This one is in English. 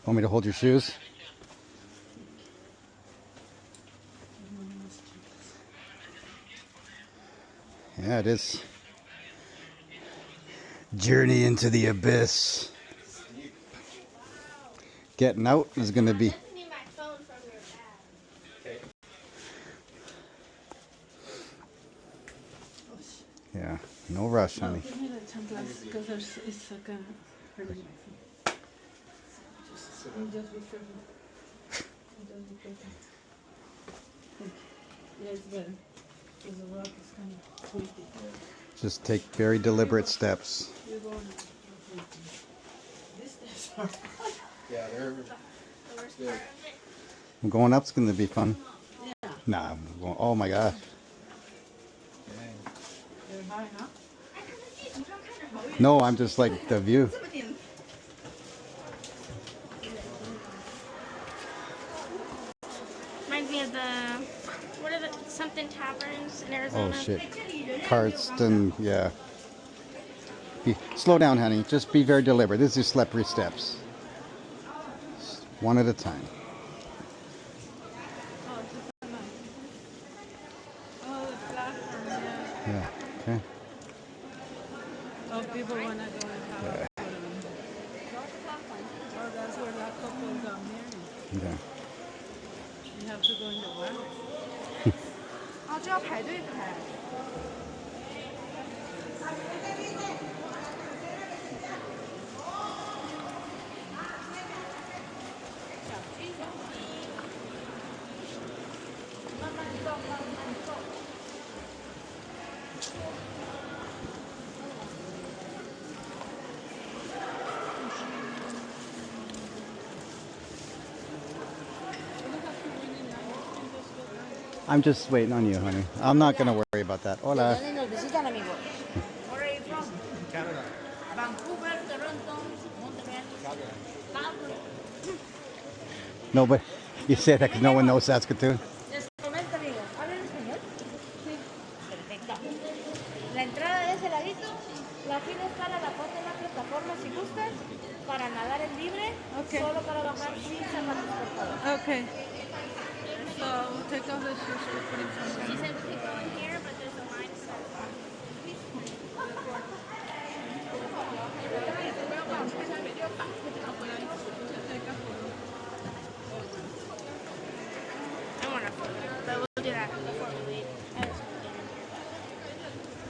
Want me to hold your shoes? Yeah, it is. Journey into the abyss. Getting out is going to be... Yeah, no rush, honey. Just take very deliberate steps. Yeah, they're good. Going up's going to be fun. Nah, I'm going, oh my gosh. No, I'm just like the view. Reminds me of the, what are the, something taverns in Arizona? Oh shit. Cardston, yeah. Slow down, honey. Just be very deliberate. This is slippery steps. Just one at a time. Yeah, okay. Oh, people want to go and have Yeah. Oh, that's where that couple got married. Yeah. You have to go in the water. 哦，这要排队排。I'm just waiting on you, honey. I'm not going to worry about that. Hola. ¿Dónde nos visitan, amigos? Where are you from? Canada. Vancouver, Toronto, Montreal. Calgary. No, but you say that because no one knows Saskatoon. Les comento, amigos. ¿Hablan español? Sí. Perfecto. La entrada de ese ladito, la fila es para la parte de la plataforma si gustas, para nadar en libre, solo para bajar sin zapatos, por favor. Okay. So we'll take off the shoes. We'll put it somewhere. She said we could go in here, but